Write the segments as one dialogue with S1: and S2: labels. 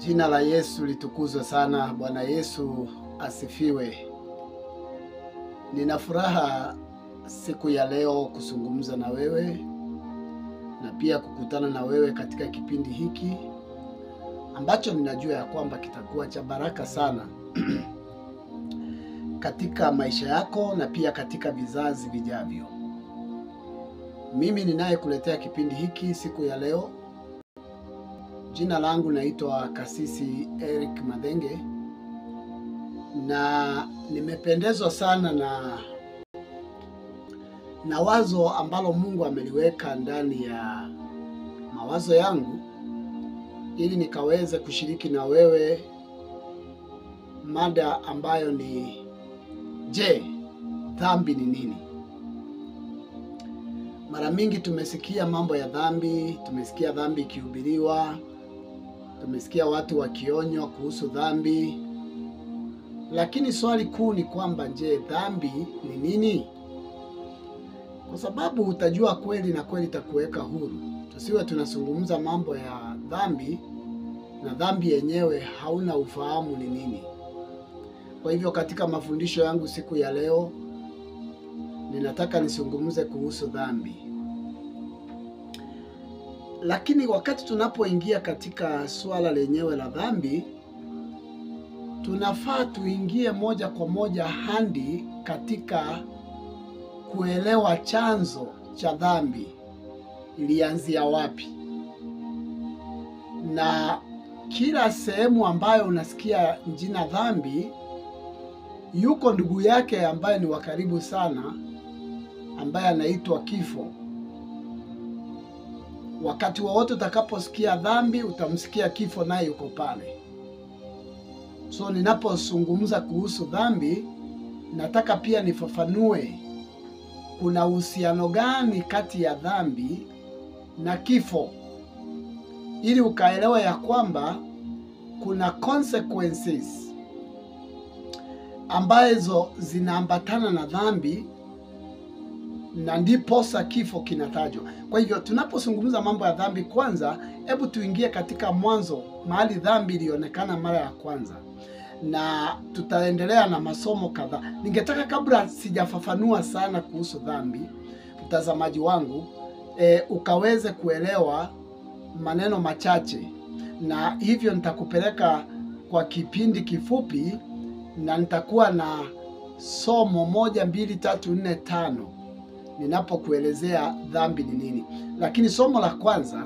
S1: Jina la Yesu litukuzwe sana. Bwana Yesu asifiwe. Nina furaha siku ya leo kuzungumza na wewe na pia kukutana na wewe katika kipindi hiki ambacho ninajua ya kwamba kitakuwa cha baraka sana katika maisha yako na pia katika vizazi vijavyo. Mimi ninayekuletea kipindi hiki siku ya leo, jina langu naitwa Kasisi Eric Madenge, na nimependezwa sana na wazo ambalo Mungu ameliweka ndani ya mawazo yangu ili nikaweze kushiriki na wewe mada ambayo ni je, dhambi ni nini? Mara mingi tumesikia mambo ya dhambi, tumesikia dhambi ikihubiriwa, tumesikia watu wakionywa kuhusu dhambi. Lakini swali kuu ni kwamba je, dhambi ni nini? Kwa sababu utajua kweli na kweli itakuweka huru. Tusiwe tunazungumza mambo ya dhambi na dhambi yenyewe hauna ufahamu ni nini. Kwa hivyo katika mafundisho yangu siku ya leo ninataka nizungumze kuhusu dhambi. Lakini wakati tunapoingia katika swala lenyewe la dhambi, tunafaa tuingie moja kwa moja hadi katika kuelewa chanzo cha dhambi ilianzia wapi. Na kila sehemu ambayo unasikia jina dhambi, yuko ndugu yake ambaye ni wa karibu sana, ambaye anaitwa kifo. Wakati wowote utakaposikia dhambi, utamsikia kifo naye yuko pale. So ninapozungumza kuhusu dhambi, nataka pia nifafanue kuna uhusiano gani kati ya dhambi na kifo, ili ukaelewa ya kwamba kuna consequences ambazo zinaambatana na dhambi, na ndiposa kifo kinatajwa. Kwa hivyo tunapozungumza mambo ya dhambi, kwanza hebu tuingie katika mwanzo, mahali dhambi ilionekana mara ya kwanza, na tutaendelea na masomo kadhaa. Ningetaka kabla sijafafanua sana kuhusu dhambi, mtazamaji wangu, ukaweze kuelewa maneno machache, na hivyo nitakupeleka kwa kipindi kifupi, na nitakuwa na somo 1, 2, 3, 4, 5 ninapokuelezea dhambi ni nini. Lakini somo la kwanza,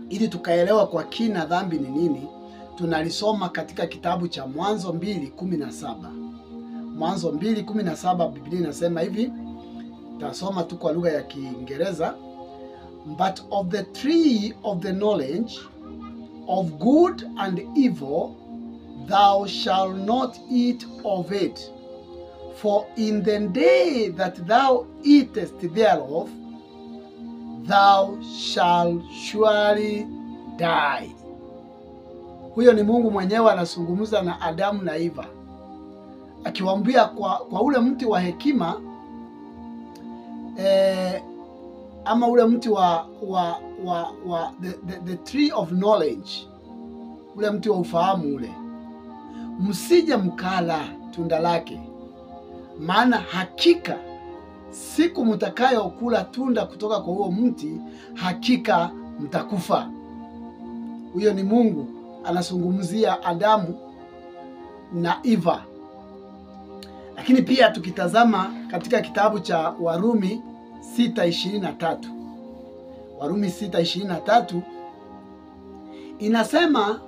S1: ili tukaelewa kwa kina dhambi ni nini, tunalisoma katika kitabu cha Mwanzo 2:17. Mwanzo 2:17, Biblia inasema hivi, tasoma tu kwa lugha ya Kiingereza. But of the tree of the knowledge of good and evil thou shalt not eat of it, for in the day that thou eatest thereof thou shalt surely die. Huyo ni Mungu mwenyewe anazungumza na Adamu na Eva, akiwaambia kwa ule mti wa hekima, ama ule mti the tree of knowledge, ule mti wa ufahamu ule, msije mkala tunda lake, maana hakika siku mtakayokula tunda kutoka kwa huo mti, hakika mtakufa. Huyo ni Mungu anazungumzia Adamu na Eva. Lakini pia tukitazama katika kitabu cha Warumi 6:23, Warumi 6:23 inasema,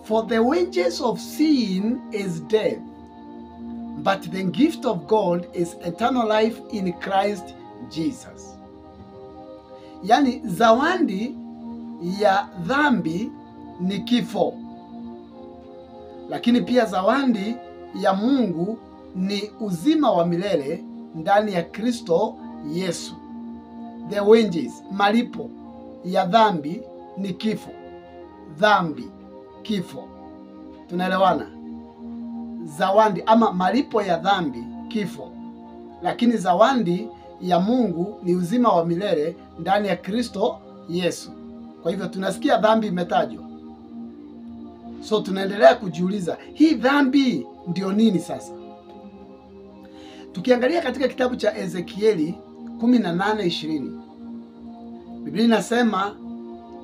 S1: for the wages of sin is death, but the gift of God is eternal life in Christ Jesus. Yani zawadi ya dhambi ni kifo, lakini pia zawadi ya Mungu ni uzima wa milele ndani ya Kristo Yesu. The wages, malipo ya dhambi ni kifo. Dhambi, kifo. Tunaelewana? Zawadi ama malipo ya dhambi, kifo. Lakini zawadi ya Mungu ni uzima wa milele ndani ya Kristo Yesu. Kwa hivyo tunasikia dhambi imetajwa. So tunaendelea kujiuliza hii dhambi ndio nini sasa? Tukiangalia katika kitabu cha Ezekieli 18:20, Biblia inasema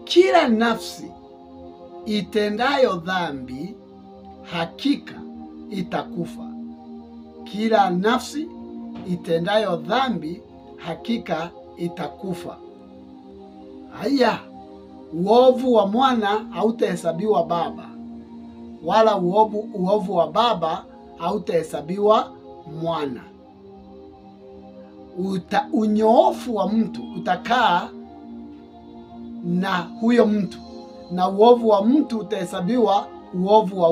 S1: kila nafsi itendayo dhambi hakika itakufa. Kila nafsi itendayo dhambi hakika itakufa. Haya, uovu wa mwana hautahesabiwa baba, wala uovu wa baba hautahesabiwa mwana. Unyoofu wa mtu utakaa na huyo mtu, na uovu wa mtu utahesabiwa uovu wa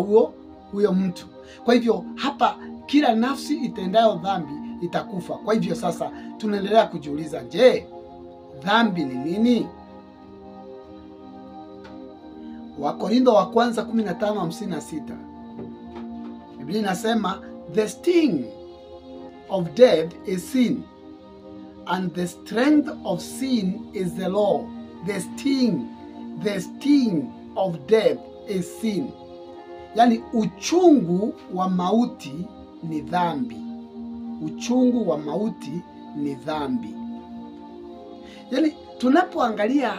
S1: huyo mtu. Kwa hivyo hapa kila nafsi itendayo dhambi itakufa. Kwa hivyo sasa tunaendelea kujiuliza, je, dhambi ni nini? Wakorintho wa kwanza 15:56, Biblia inasema the sting of death is sin and the strength of sin is the law. The sting of death is sin. Yani uchungu wa mauti ni dhambi. Uchungu wa mauti ni dhambi. Yani tunapoangalia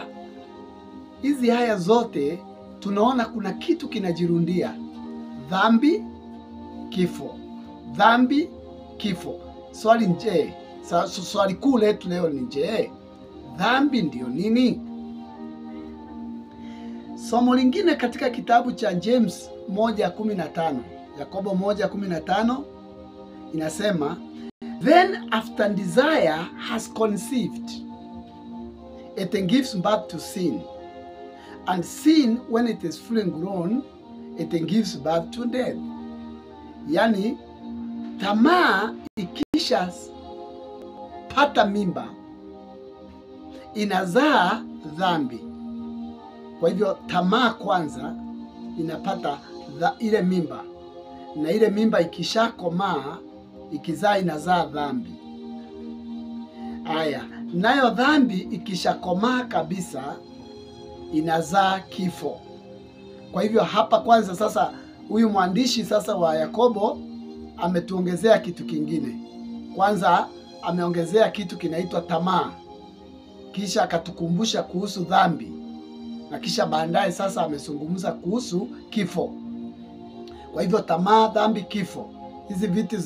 S1: hizi haya zote tunaona kuna kitu kinajirundia: dhambi, kifo, dhambi, kifo. Swali kuu letu leo ni je, dhambi ndio nini? Somo lingine katika kitabu cha James 1:15, Yakobo 1:15 inasema, then after desire has conceived it gives birth to sin, and sin when it is fully grown it gives birth to death. Yani tamaa ikisha pata mimba inazaa dhambi. Kwa hivyo tamaa kwanza inapata ile mimba, na ile mimba ikishakomaa ikizaa inazaa dhambi. Haya, nayo dhambi ikishakomaa kabisa inazaa kifo. Kwa hivyo hapa kwanza sasa huyu mwandishi sasa wa Yakobo ametuongezea kitu kingine. Kwanza ameongezea kitu kinaitwa tamaa, kisha akatukumbusha kuhusu dhambi, na kisha baadaye sasa amezungumza kuhusu kifo. Kwa hivyo tamaa, dhambi, kifo, hizi vitu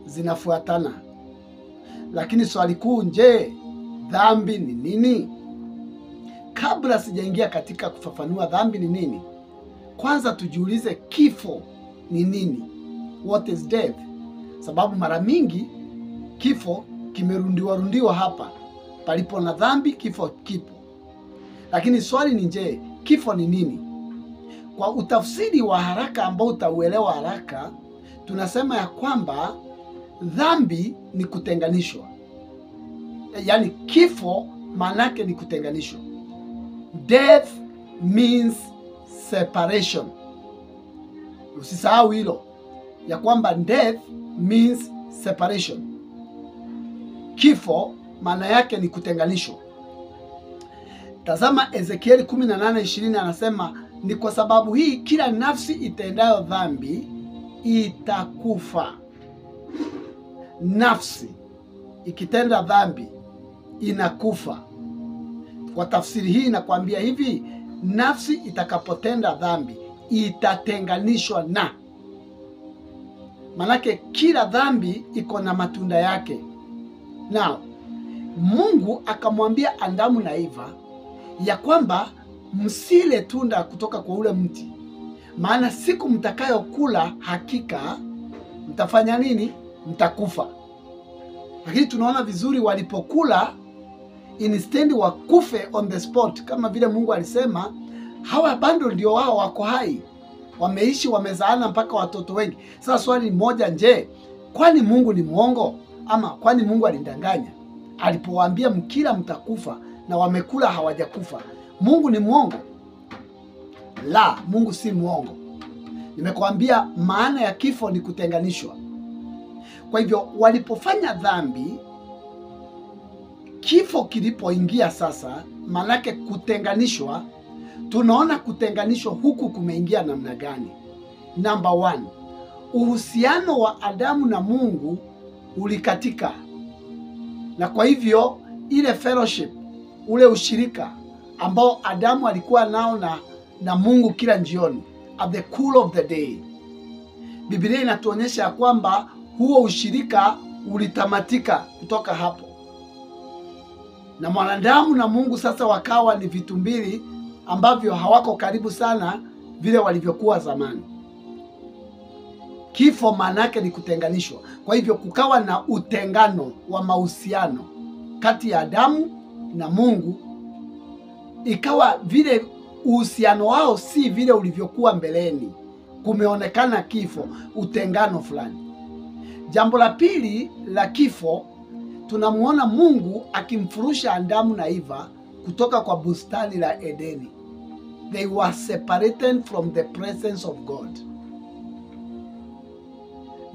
S1: zinafuatana. Lakini swali kuu, je, dhambi ni nini? Kabla sijaingia katika kufafanua dhambi ni nini, kwanza tujiulize kifo ni nini? What is death? Sababu mara mingi kifo kimerundiwa hapa. Palipo na dhambi, kifo kipo. Lakini swali ni je, kifo ni nini? Kwa utafsiri wa haraka ambao utauelewa haraka, tunasema ya kwamba dhambi ni kutenganishwa. Yaani kifo manake ni kutenganishwa. Death means separation. Usisahau hilo, ya kwamba death means separation. Kifo maana yake ni kutenganishwa. Tazama Ezekieli 18:20 anasema, ni kwa sababu hii kila nafsi itendayo dhambi itakufa. Nafsi ikitenda dhambi inakufa. Kwa tafsiri hii inakwambia hivi, nafsi itakapotenda dhambi itatenganishwa na. Manake kila dhambi iko na matunda yake. Now, Mungu akamwambia Adamu na Eva ya kwamba msile tunda kutoka kwa ule mti, maana siku mtakayokula hakika mtafanya nini? Mtakufa. Lakini tunaona vizuri walipokula, instead wakufe on the spot kama vile Mungu alisema, hawa bado ndio wao wako hai, wameishi, wamezaana mpaka watoto wengi. Sasa swali moja, je, kwani Mungu ni mwongo? Ama kwani Mungu alidanganya alipowaambia mkila mtakufa na wamekula hawajakufa? Mungu ni mwongo? La, Mungu si mwongo. Nimekwambia maana ya kifo ni kutenganishwa. Kwa hivyo walipofanya dhambi, kifo kilipoingia sasa, manake kutenganishwa, tunaona kutenganishwa huku kumeingia namna gani? Number one, uhusiano wa Adamu na Mungu ulikatika, na kwa hivyo ile fellowship, ule ushirika ambao Adamu alikuwa nao na Mungu kila jioni at the cool of the day, Biblia inatuonyesha kwamba huo ushirika ulitamatika kutoka hapo, na mwanadamu na Mungu sasa wakawa ni vitu mbili ambavyo hawako karibu sana vile walivyokuwa zamani. Kifo maana yake ni kutenganishwa. Kwa hivyo kukawa na utengano wa mahusiano kati ya Adamu na Mungu, ikawa vile uhusiano wao si vile ulivyokuwa mbeleni. Kumeonekana kifo, utengano fulani. Jambo la pili la kifo, tunamuona Mungu akimfurusha Adamu na Eva kutoka kwa bustani la Edeni. They were separated from the presence of God.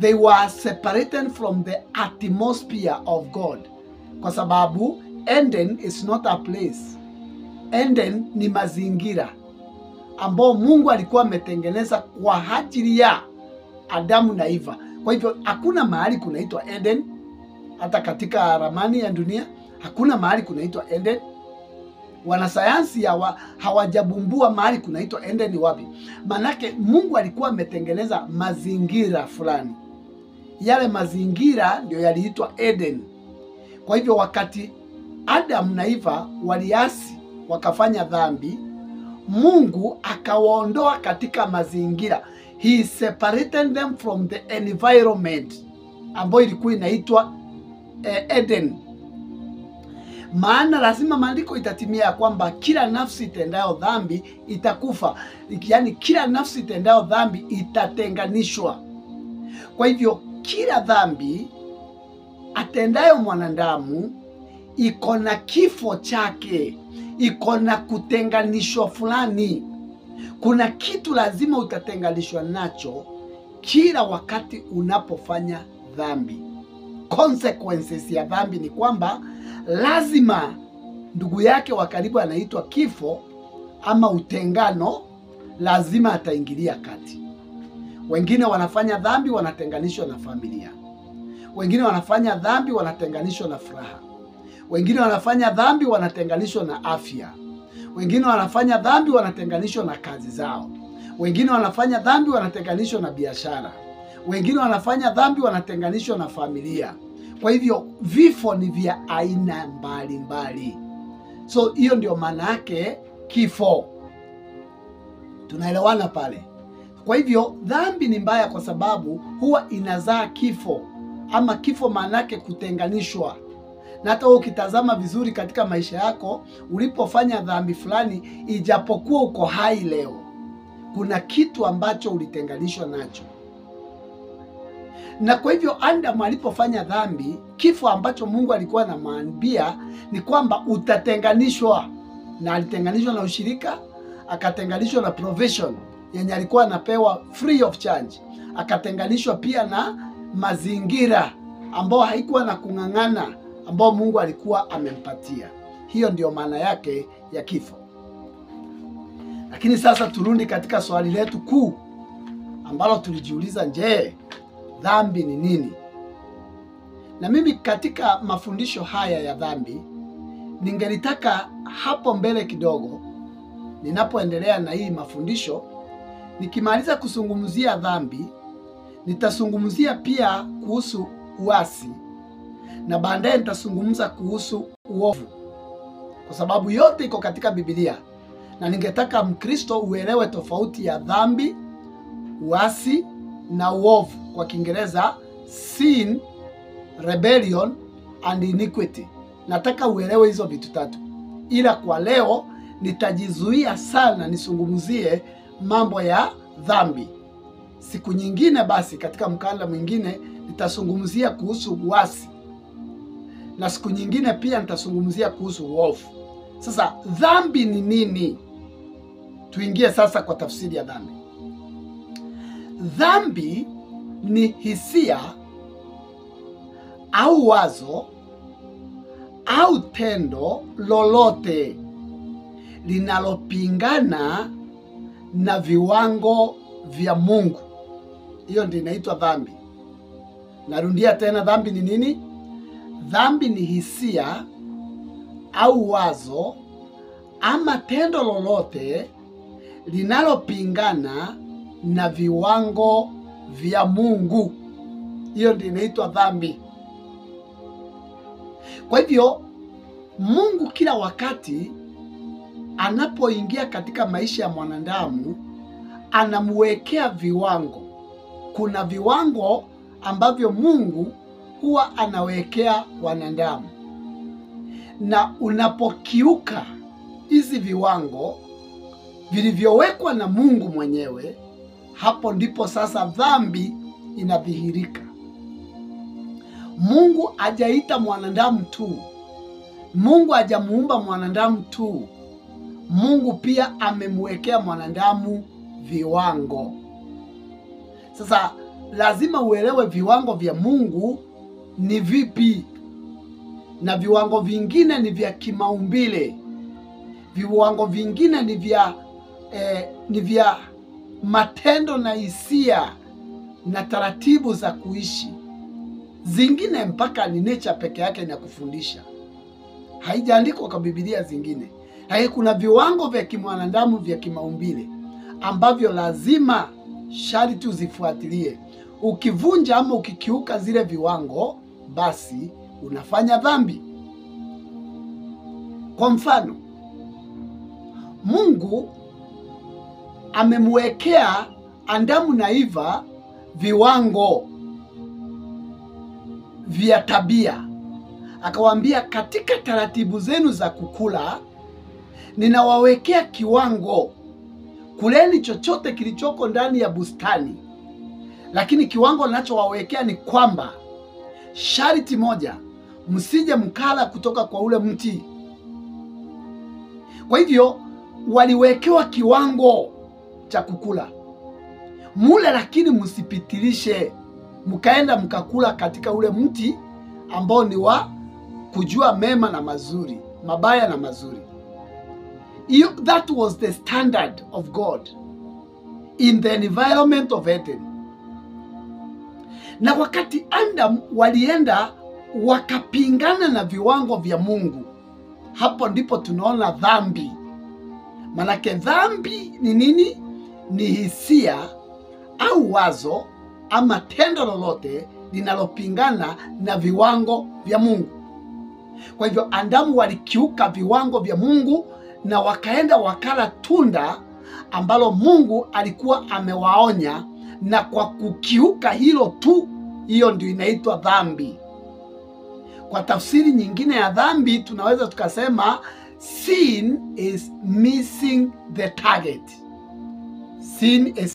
S1: They were separated from the atmosphere of God. Kwa sababu Eden is not a place. Eden ni mazingira ambao Mungu alikuwa ametengeneza kwa ajili ya Adamu na Eva. Kwa hivyo hakuna mahali kunaitwa Eden. Hata katika ramani ya dunia hakuna mahali kunaitwa Eden. Wanasayansi hawajabumbua mahali kunaitwa Eden ni wapi. Manake Mungu alikuwa ametengeneza mazingira fulani. Yale mazingira ndio yaliitwa Eden. Kwa hivyo wakati Adamu na Eva waliasi, wakafanya dhambi, Mungu akawaondoa katika mazingira. He separated them from the environment ambayo ilikuwa inaitwa Eden. Maana lazima maandiko itatimia ya kwamba kila nafsi itendayo dhambi itakufa. Yaani kila nafsi itendayo dhambi itatenganishwa. Kwa hivyo kila dhambi atendayo mwanadamu iko na kifo chake, iko na kutenganishwa fulani. Kuna kitu lazima utatenganishwa nacho kila wakati unapofanya dhambi. Consequences ya dhambi ni kwamba lazima ndugu yake wa karibu anaitwa kifo ama utengano, lazima ataingilia kati. Wengine wanafanya dhambi wanatenganishwa na familia. Wengine wanafanya dhambi wanatenganishwa na furaha. Wengine wanafanya dhambi wanatenganishwa na afya. Wengine wanafanya dhambi wanatenganishwa na kazi zao. Wengine wanafanya dhambi wanatenganishwa na biashara. Wengine wanafanya dhambi wanatenganishwa na familia. Kwa hivyo vifo ni vya aina mbalimbali. So hiyo ndio maana yake kifo. Tunaelewana pale? Kwa hivyo dhambi ni mbaya kwa sababu huwa inazaa kifo, ama kifo maana yake kutenganishwa. Na hata ukitazama vizuri katika maisha yako, ulipofanya dhambi fulani, ijapokuwa uko hai leo, kuna kitu ambacho ulitenganishwa nacho. Na kwa hivyo Adamu alipofanya dhambi, kifo ambacho Mungu alikuwa anamwambia ni kwamba utatenganishwa. Na alitenganishwa na ushirika, akatenganishwa na provision yenye alikuwa anapewa free of charge. Akatenganishwa pia na mazingira ambao haikuwa na kung'ang'ana ambao Mungu alikuwa amempatia. Hiyo ndio maana yake ya kifo. Lakini sasa turudi katika swali letu kuu ambalo tulijiuliza, je, dhambi ni nini? Na mimi katika mafundisho haya ya dhambi, ningelitaka hapo mbele kidogo, ninapoendelea na hii mafundisho, nikimaliza kuzungumzia dhambi, nitazungumzia pia kuhusu uasi, na baadaye nitazungumza kuhusu uovu, kwa sababu yote iko katika Biblia. Na ningetaka Mkristo uelewe tofauti ya dhambi, uasi na uovu. Kwa Kiingereza sin, rebellion and iniquity. Nataka uelewe hizo vitu tatu. Ila kwa leo nitajizuia sana nisungumzie mambo ya dhambi. Siku nyingine basi katika mkanda mwingine nitazungumzia kuhusu uasi. Na siku nyingine pia nitazungumzia kuhusu uovu. Sasa dhambi ni nini? Tuingie sasa kwa tafsiri ya dhambi. Dhambi ni hisia au wazo au tendo lolote linalopingana na viwango vya Mungu. Hiyo ndio inaitwa dhambi. Narudia tena, dhambi ni nini? Dhambi ni hisia au wazo ama tendo lolote linalopingana na viwango vya Mungu. Hiyo ndio inaitwa dhambi. Kwa hivyo Mungu kila wakati anapoingia katika maisha ya mwanadamu anamwekea viwango. Kuna viwango ambavyo Mungu huwa anawekea wanadamu, na unapokiuka hizi viwango vilivyowekwa na Mungu mwenyewe, hapo ndipo sasa dhambi inadhihirika. Mungu hajaita mwanadamu tu, Mungu hajamuumba mwanadamu tu, Mungu pia amemwekea mwanadamu viwango. Sasa lazima uelewe viwango vya Mungu ni vipi, na viwango vingine ni vya kimaumbile, viwango vingine ni vya matendo na hisia na taratibu za kuishi, zingine mpaka ni nature peke yake inakufundisha, haijaandikwa kwa Biblia zingine. Kuna viwango vya kimwanadamu vya kimaumbile ambavyo lazima sharti uzifuatilie. Ukivunja ama ukikiuka zile viwango, basi unafanya dhambi. Kwa mfano, Mungu amemwekea Adamu na Eva viwango vya tabia. Akawaambia, katika taratibu zenu za kukula ninawawekea kiwango, kuleni chochote kilichoko ndani ya bustani, lakini kiwango ninachowawekea ni kwamba sharti moja, msije mkala kutoka kwa ule mti. Kwa hivyo waliwekewa kiwango cha kukula mule, lakini msipitilishe mkaenda mkakula katika ule mti ambao ni wa kujua mema na mazuri, mabaya na mazuri. That was the standard of God in the environment of Eden. Na wakati Adam walienda wakapingana na viwango vya Mungu, hapo ndipo tunaona dhambi. Manake dhambi ni nini? Ni hisia au wazo ama tendo lolote linalopingana na viwango vya Mungu. Kwa hivyo Adamu walikiuka viwango vya Mungu na wakaenda wakala tunda ambalo Mungu alikuwa amewaonya, na kwa kukiuka hilo tu, hiyo ndio inaitwa dhambi. Kwa tafsiri nyingine ya dhambi tunaweza tukasema sin is missing the target. Sin is